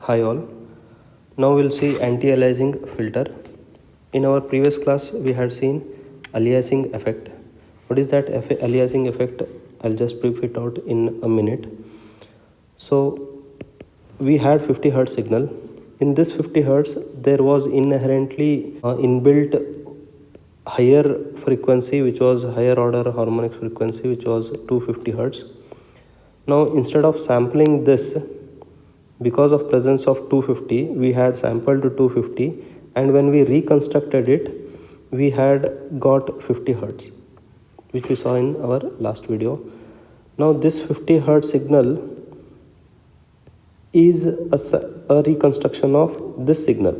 Hi all. Now we'll see anti-aliasing filter. In our previous class we had seen aliasing effect. What is that aliasing effect? I'll just brief it out in a minute. So we had 50 hertz signal. In this 50 hertz there was inherently inbuilt higher frequency, which was higher order harmonic frequency, which was 250 hertz. Now instead of sampling this, because of presence of 250, we had sampled to 250, and when we reconstructed it, we had got 50 hertz, which we saw in our last video. Now this 50 hertz signal is a reconstruction of this signal,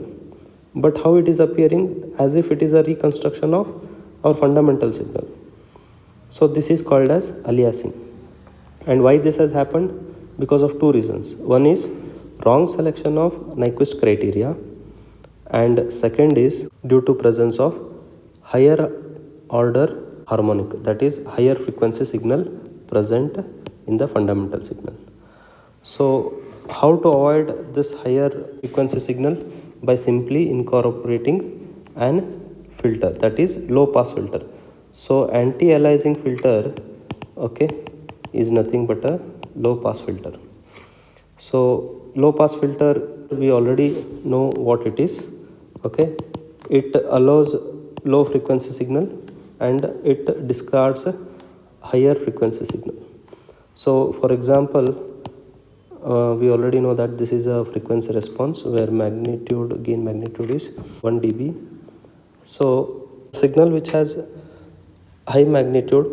but how it is appearing? As if it is a reconstruction of our fundamental signal. So this is called as aliasing. And why this has happened? Because of two reasons. One is wrong selection of Nyquist criteria, and second is due to presence of higher order harmonic, that is higher frequency signal present in the fundamental signal. So how to avoid this higher frequency signal? By simply incorporating an filter, that is low pass filter. So anti-aliasing filter, okay, is nothing but a low pass filter. So low pass filter, we already know what it is. Okay, it allows low frequency signal and it discards higher frequency signal. So for example, we already know that this is a frequency response where gain magnitude is 1 dB. So signal which has high magnitude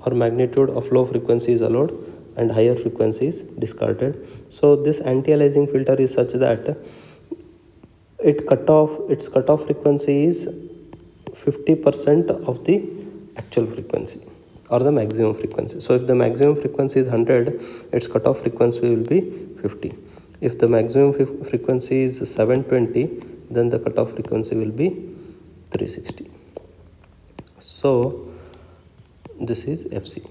or magnitude of low frequency is allowed and higher frequency is discarded. So this anti-aliasing filter is such that its cutoff frequency is 50% of the actual frequency or the maximum frequency. So if the maximum frequency is 100, its cutoff frequency will be 50. If the maximum frequency is 720, then the cutoff frequency will be 360. So this is FC.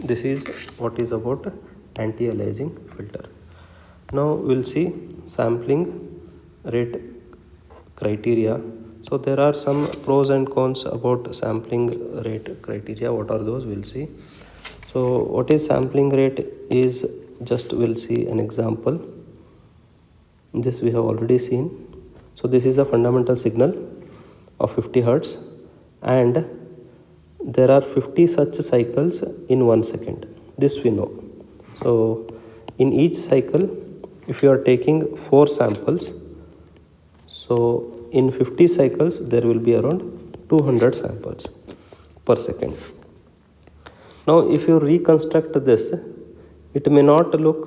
This is what is about anti-aliasing filter. Now we'll see sampling rate criteria. So there are some pros and cons about sampling rate criteria. What are those? We'll see. So what is sampling rate is, just we'll see an example. This we have already seen. So this is a fundamental signal of 50 hertz and there are 50 such cycles in 1 second. This we know. So in each cycle, if you are taking 4 samples, so in 50 cycles there will be around 200 samples per second. Now if you reconstruct this, it may not look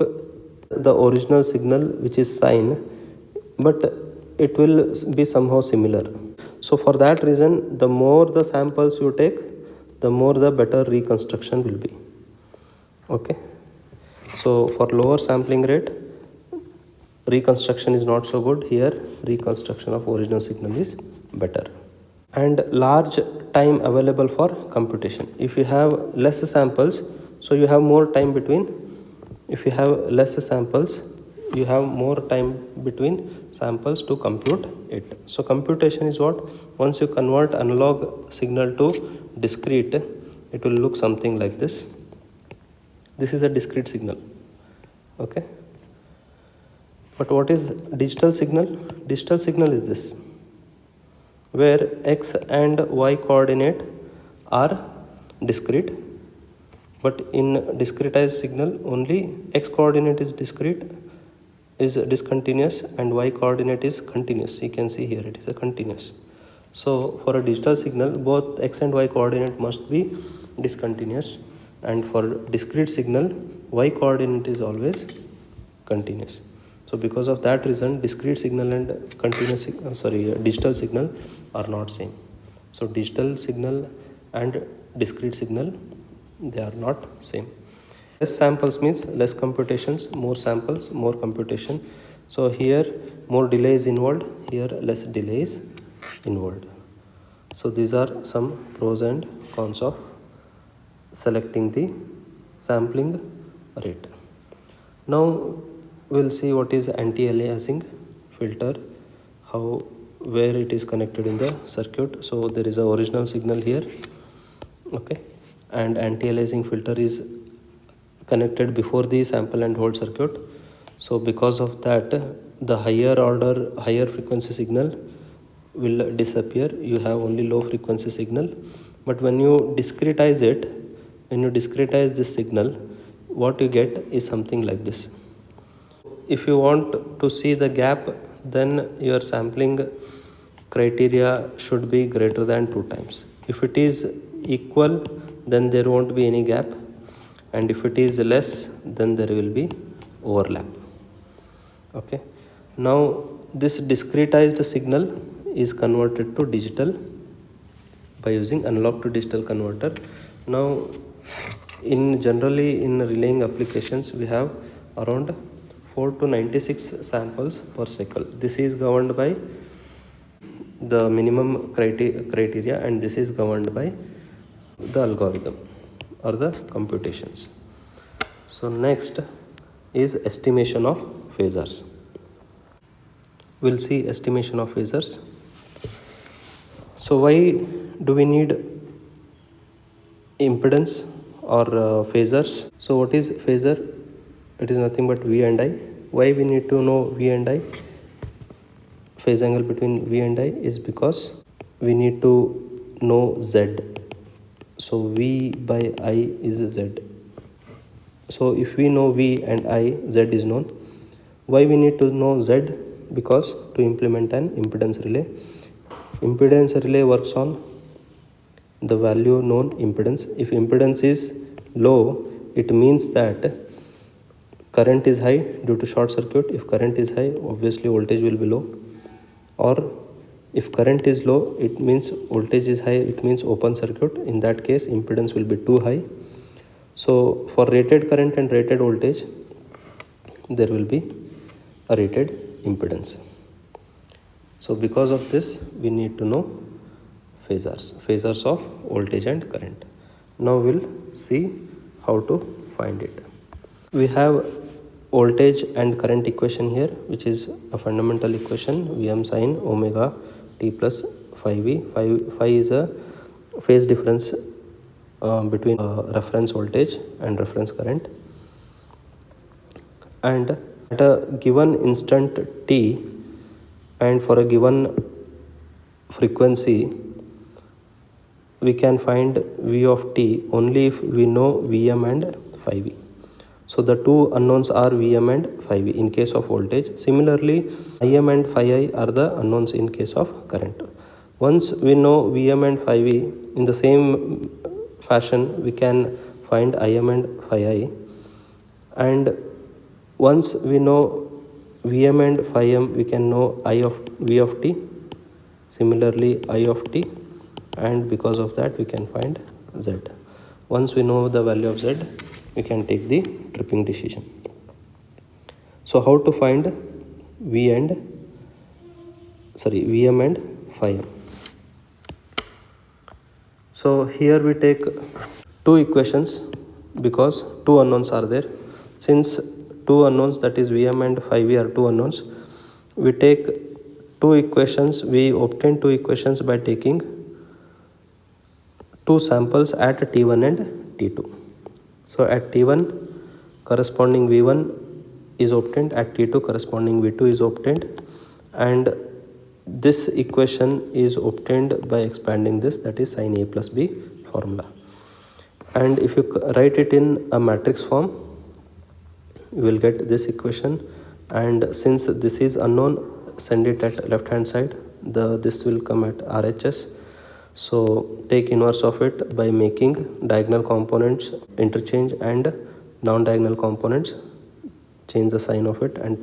the original signal which is sine, but it will be somehow similar. So for that reason, the more the samples you take, the more the better reconstruction will be. Okay, so for lower sampling rate, reconstruction is not so good. Here reconstruction of original signal is better. And large time available for computation. If you have less samples, so you have more time between. If you have less samples, you have more time between samples to compute it. So computation is what? Once you convert analog signal to discrete, it will look something like this. This is a discrete signal. Okay, but what is digital signal? Digital signal is this, where x and y coordinate are discrete, but in discretized signal only x coordinate is discontinuous and y coordinate is continuous. You can see here it is a continuous. So for a digital signal, both x and y coordinate must be discontinuous, and for discrete signal, y coordinate is always continuous. So because of that reason, discrete signal and digital signal are not same. So digital signal and discrete signal, they are not same. Less samples means less computations, more samples, more computation. So here more delay is involved, here less delay is involved. So these are some pros and cons of selecting the sampling rate. Now we'll see what is anti-aliasing filter, how where it is connected in the circuit. So there is a original signal here, okay, and anti-aliasing filter is connected before the sample and hold circuit. So because of that, the higher frequency signal will disappear. You have only low frequency signal. But when you discretize this signal, what you get is something like this. If you want to see the gap, then your sampling criteria should be greater than 2 times. If it is equal, then there won't be any gap, and if it is less, then there will be overlap. Okay, now this discretized signal is converted to digital by using analog to digital converter. Now generally in relaying applications, we have around 4 to 96 samples per cycle. This is governed by the minimum criteria, and this is governed by the algorithm or the computations. So next is estimation of phasors. We'll see estimation of phasors. So why do we need impedance or phasors? So what is phasor? It is nothing but V and I. Why we need to know V and I? Phase angle between V and I is because we need to know Z. So V by I is Z. So if we know V and I, Z is known. Why we need to know Z? Because to implement an impedance relay. Impedance relay works on the value known impedance. If impedance is low, it means that current is high due to short circuit. If current is high, obviously voltage will be low. Or if current is low, it means voltage is high, it means open circuit. In that case, impedance will be too high. So for rated current and rated voltage, there will be a rated impedance. So because of this, we need to know phasors of voltage and current. Now we'll see how to find it. We have voltage and current equation here, which is a fundamental equation, Vm sin omega t plus phi v. Phi is a phase difference between reference voltage and reference current. And at a given instant t and for a given frequency, we can find V of t only if we know Vm and phi v. So the two unknowns are Vm and phi v in case of voltage. Similarly, Im and phi I are the unknowns in case of current. Once we know Vm and phi v, in the same fashion we can find Im and phi I. And once we know Vm and phi m, we can know V of t. Similarly, I of t, and because of that we can find Z. Once we know the value of Z, we can take the tripping decision. So how to find Vm and phi m? So here we take two equations because two unknowns are there. Since two unknowns, that is Vm and phi v, are two unknowns, we take two equations. We obtain two equations by taking two samples at T1 and T2. So at T1 corresponding V1 is obtained, at T2 corresponding V2 is obtained, and this equation is obtained by expanding this, that is sin A plus B formula. And if you write it in a matrix form, you will get this equation. And since this is unknown, send it at left hand side. This will come at RHS. So take inverse of it by making diagonal components interchange and non-diagonal components change the sign of it, and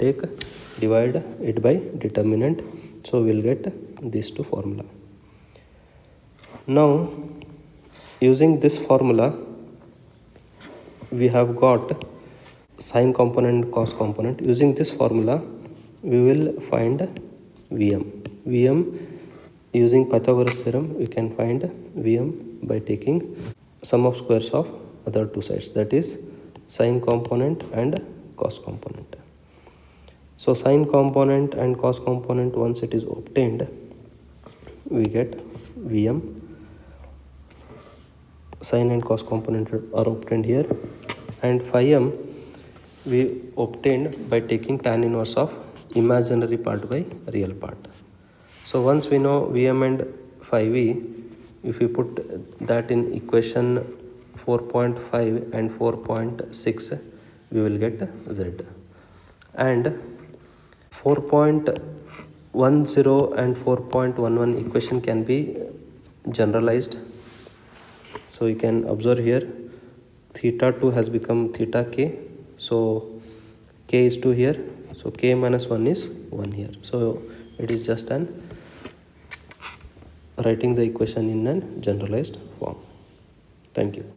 divide it by determinant. So we'll get these two formula. Now using this formula, we have got sine component, cos component. Using this formula, we will find Vm. Using Pythagoras theorem, we can find Vm by taking sum of squares of other two sides, that is sine component and cos component. So sine component and cos component, once it is obtained, we get Vm. Sine and cos component are obtained here, and phi m we obtained by taking tan inverse of imaginary part by real part. So once we know Vm and phi v, if we put that in equation 4.5 and 4.6, we will get Z. And 4.10 and 4.11 equation can be generalized. So you can observe here theta 2 has become theta k, so k is 2 here, so k minus 1 is 1 here. So it is just an writing the equation in a generalized form. Thank you.